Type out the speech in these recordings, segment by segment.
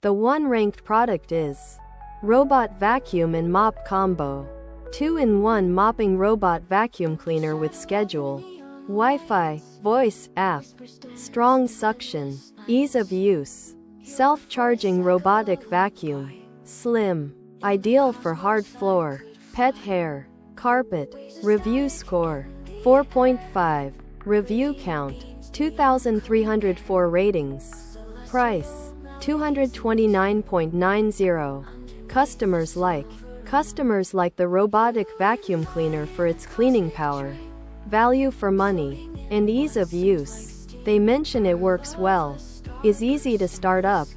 The one ranked product is Robot Vacuum and Mop Combo. 2-in-1 mopping robot vacuum cleaner with schedule, Wi-Fi, voice, app, strong suction, ease of use, self-charging robotic vacuum, slim, ideal for hard floor, pet hair, carpet. Review score 4.5, review count 2,304 ratings, price $229.90. Customers like the robotic vacuum cleaner for its cleaning power, value for money, and ease of use. They mention it works well, is easy to start up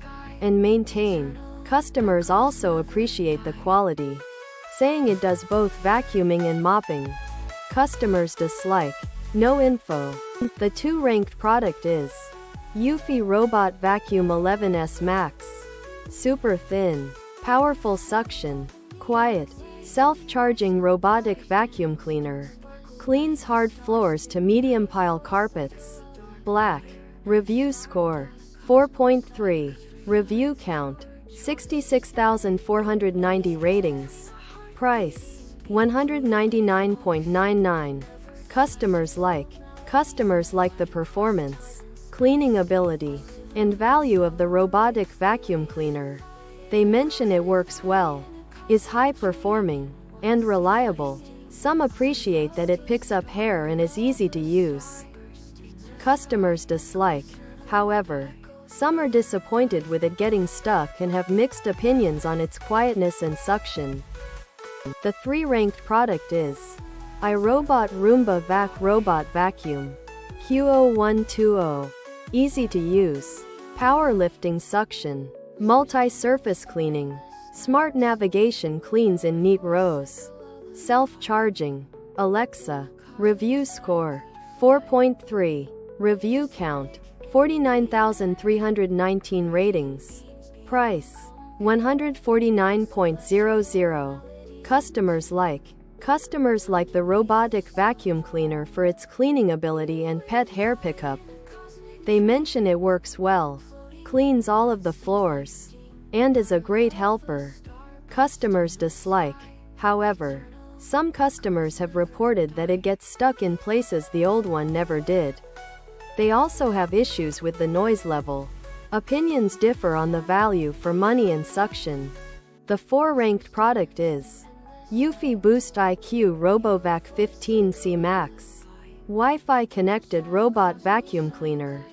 and maintain. Customers also appreciate the quality, saying it does both vacuuming and mopping. Customers dislike, no info. The 2-ranked product is Eufy Robot Vacuum 11S Max. Super thin, powerful suction, quiet, self-charging robotic vacuum cleaner. Cleans hard floors to medium pile carpets. Black. Review score 4.3. Review count 66,490 ratings. Price $199.99. Customers like the performance, cleaning ability, and value of the robotic vacuum cleaner. They mention it works well, is high performing, and reliable. Some appreciate that it picks up hair and is easy to use. Customers dislike, however. Some are disappointed with it getting stuck and have mixed opinions on its quietness and suction. The 3-ranked product is iRobot Roomba Vac Robot Vacuum. Q0120. Easy to use. Powerlifting suction. Multi-surface cleaning. Smart navigation cleans in neat rows. Self-charging. Alexa. Review score 4.3. Review count 49,319 ratings. Price $149.00. Customers like the robotic vacuum cleaner for its cleaning ability and pet hair pickup. They mention it works well, cleans all of the floors, and is a great helper. Customers dislike, however. Some customers have reported that it gets stuck in places the old one never did. They also have issues with the noise level. Opinions differ on the value for money and suction. The 4-ranked product is Eufy Boost IQ RoboVac 15C Max. Wi-Fi connected robot vacuum cleaner.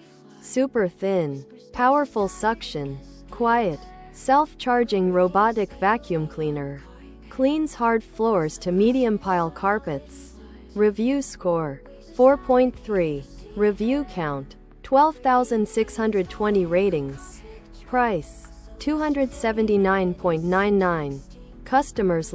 Super thin, powerful suction, quiet, self-charging robotic vacuum cleaner. Cleans hard floors to medium pile carpets. Review score 4.3. Review count 12,620 ratings. Price $279.99. Customers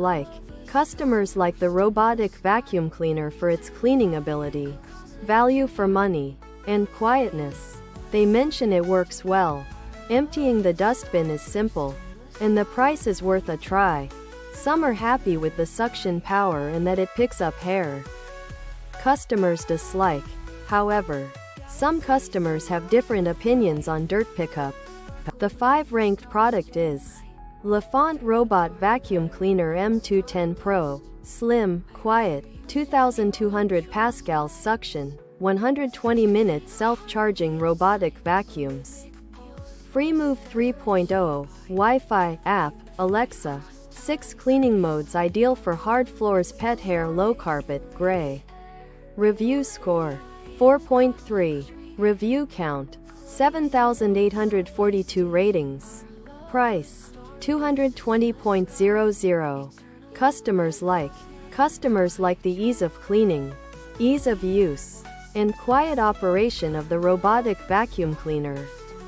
like the robotic vacuum cleaner for its cleaning ability, value for money, and quietness. They mention it works well. Emptying the dustbin is simple, and the price is worth a try. Some are happy with the suction power and that it picks up hair. Customers dislike, however. Some customers have different opinions on dirt pickup. The 5-ranked product is Lafont Robot Vacuum Cleaner M210 Pro. Slim, quiet, 2,200 pascals suction, 120 minutes self-charging robotic vacuums. FreeMove 3.0, Wi-Fi, app, Alexa. 6 cleaning modes ideal for hard floors, pet hair, low carpet, gray. Review score 4.3. Review count 7,842 ratings. Price $220.00. Customers like the ease of cleaning, ease of use, and quiet operation of the robotic vacuum cleaner.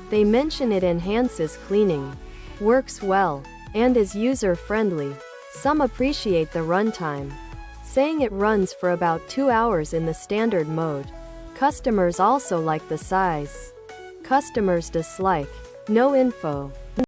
They mention it enhances cleaning, works well, and is user-friendly. Some appreciate the runtime, saying it runs for about 2 hours in the standard mode. Customers also like the size. Customers dislike, no info.